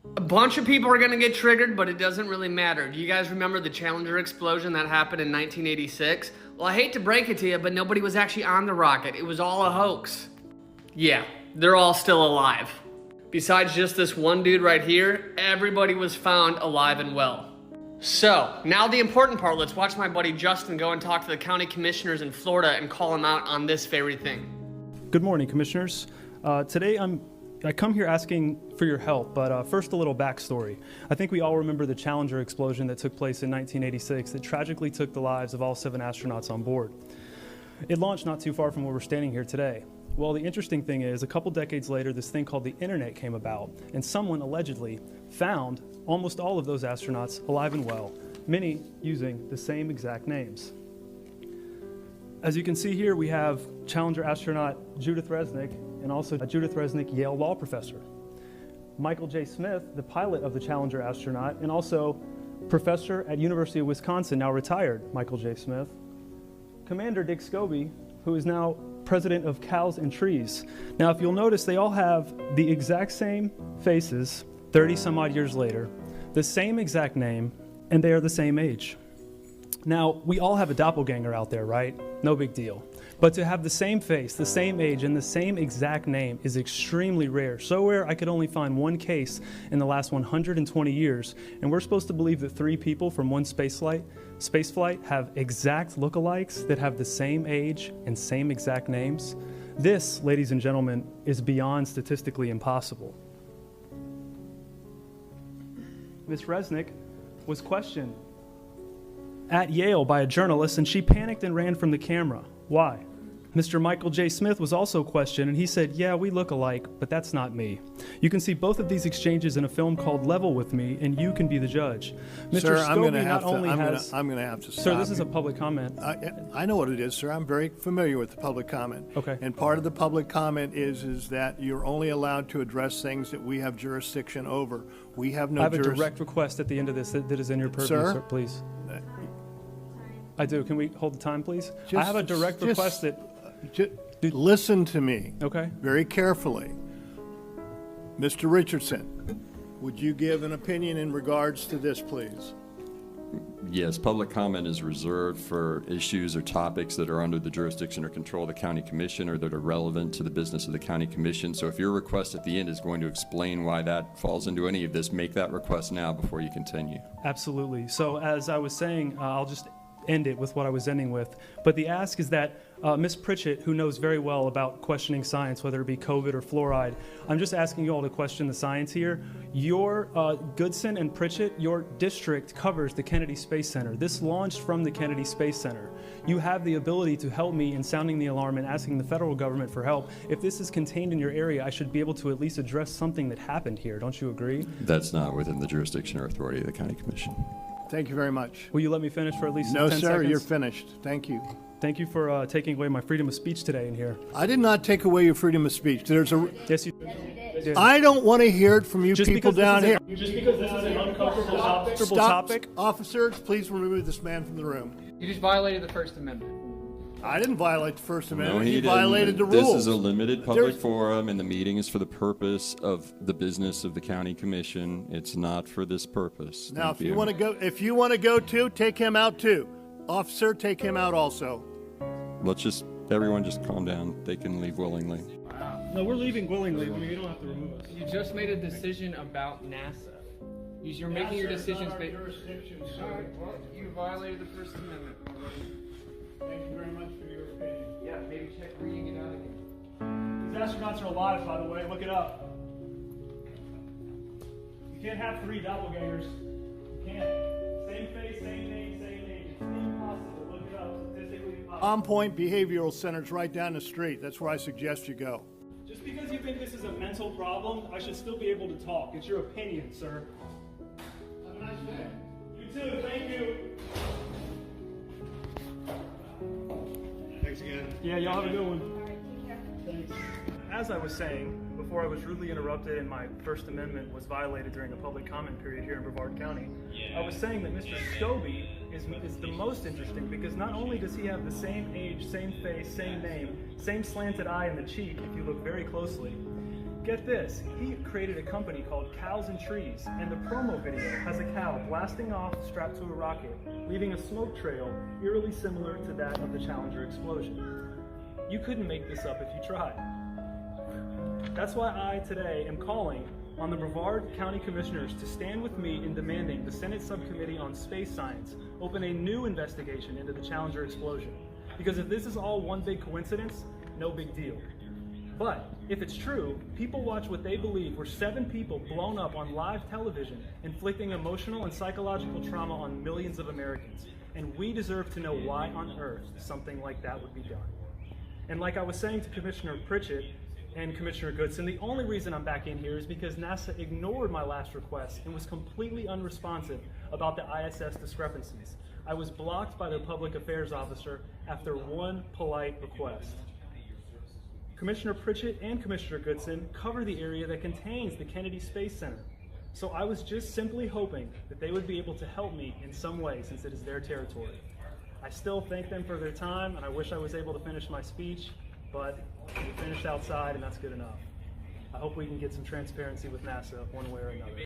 A bunch of people are going to get triggered, but it doesn't really matter. Do you guys remember the Challenger explosion that happened in 1986? Well, I hate to break it to you, but nobody was actually on the rocket. It was all a hoax. Yeah, they're all still alive. Besides just this one dude right here, everybody was found alive and well. So, now the important part. Let's watch my buddy Justin go and talk to the county commissioners in Florida and call them out on this very thing. Good morning, commissioners. Today I come here asking for your help, but first a little backstory. I think we all remember the Challenger explosion that took place in 1986 that tragically took the lives of all 7 astronauts on board. It launched not too far from where we're standing here today. Well, the interesting thing is, a couple decades later, this thing called the internet came about, and someone allegedly found almost all of those astronauts alive and well, many using the same exact names. As you can see here, we have Challenger astronaut Judith Resnick and also a Judith Resnick Yale law professor. Michael J. Smith, the pilot of the Challenger astronaut, and also professor at University of Wisconsin, now retired Michael J. Smith. Commander Dick Scobie, who is now president of Cows and Trees. Now, if you'll notice, they all have the exact same faces 30 some odd years later, the same exact name, and they are the same age. Now, we all have a doppelganger out there, right? No big deal. But to have the same face, the same age, and the same exact name is extremely rare. So rare, I could only find one case in the last 120 years, and we're supposed to believe that 3 people from one spaceflight have exact lookalikes that have the same age and same exact names. This, ladies and gentlemen, is beyond statistically impossible. Ms. Resnick was questioned at Yale by a journalist, and she panicked and ran from the camera. Why? Mr. Michael J. Smith was also questioned, and he said, yeah, we look alike, but that's not me. You can see both of these exchanges in a film called Level with Me, and you can be the judge. Mr. Sir, I'm going Scobie not only has... I'm going to have to stop. Sir, this is a public comment. I know what it is, sir. I'm very familiar with the public comment. Okay. And part of the public comment is that you're only allowed to address things that we have jurisdiction over. We have no I have a direct request at the end of this that is in your purview, Sir? sir, please. I do. Can we hold the time, please? I have a direct request that... Listen to me. Okay. Very carefully. Mr. Richardson, would you give an opinion in regards to this, please? Yes, public comment is reserved for issues or topics that are under the jurisdiction or control of the county commission or that are relevant to the business of the county commission. So if your request at the end is going to explain why that falls into any of this, make that request now before you continue. Absolutely. So as I was saying, I'll just end it with what I was ending with. But the ask is that Ms. Pritchett, who knows very well about questioning science, whether it be COVID or fluoride, I'm just asking you all to question the science here. Your Goodson and Pritchett, your district covers the Kennedy Space Center. This launched from the Kennedy Space Center. You have the ability to help me in sounding the alarm and asking the federal government for help. If this is contained in your area, I should be able to at least address something that happened here. Don't you agree? That's not within the jurisdiction or authority of the county commission. Thank you very much. Will you let me finish for at least 10 No, seconds? sir, you're finished. Thank you. Thank you for taking away my freedom of speech today in here. I did not take away your freedom of speech. Yes, you did. I don't want to hear it from you people down here. Just because this is an uncomfortable Stop, topic. officers, please remove this man from the room. You just violated the First Amendment. I didn't violate the First No, Amendment. he You didn't. violated the This rules. is a limited public There's- forum, and the meeting is for the purpose of the business of the county commission. It's not for this purpose. Now, Thank if you want to go too, take him out too. Officer, take him out also. Everyone just calm down. They can leave willingly. No, we're leaving willingly. You don't have to remove us. You just made a decision about NASA. You're making your decisions based. Alright, well, you violated the First Amendment. Thank you very much for your opinion. Yeah, maybe check reading it out again. These astronauts are alive, by the way. Look it up. You can't have 3 doppelgangers. You can't. Same face, same name, same age. It's impossible. Look it up. Statistically impossible. On Point Behavioral Center's right down the street. That's where I suggest you go. Just because you think this is a mental problem, I should still be able to talk. It's your opinion, sir. Have a nice day. You too. Thank you. Thanks again. Yeah, y'all have a good one. Thanks. As I was saying, before I was rudely interrupted and my First Amendment was violated during a public comment period here in Brevard County, I was saying that Mr. Scobie is the most interesting because not only does he have the same age, same face, same name, same slanted eye in the cheek if you look very closely, Get this, he created a company called Cows and Trees, and the promo video has a cow blasting off strapped to a rocket, leaving a smoke trail eerily similar to that of the Challenger explosion. You couldn't make this up if you tried. That's why I today am calling on the Brevard County Commissioners to stand with me in demanding the Senate Subcommittee on Space Science open a new investigation into the Challenger explosion. Because if this is all one big coincidence, no big deal. But if it's true, people watch what they believe were 7 people blown up on live television, inflicting emotional and psychological trauma on millions of Americans. And we deserve to know why on earth something like that would be done. And like I was saying to Commissioner Pritchett and Commissioner Goodson, the only reason I'm back in here is because NASA ignored my last request and was completely unresponsive about the ISS discrepancies. I was blocked by their public affairs officer after one polite request. Commissioner Pritchett and Commissioner Goodson cover the area that contains the Kennedy Space Center. So I was just simply hoping that they would be able to help me in some way since it is their territory. I still thank them for their time, and I wish I was able to finish my speech, but we finished outside and that's good enough. I hope we can get some transparency with NASA one way or another.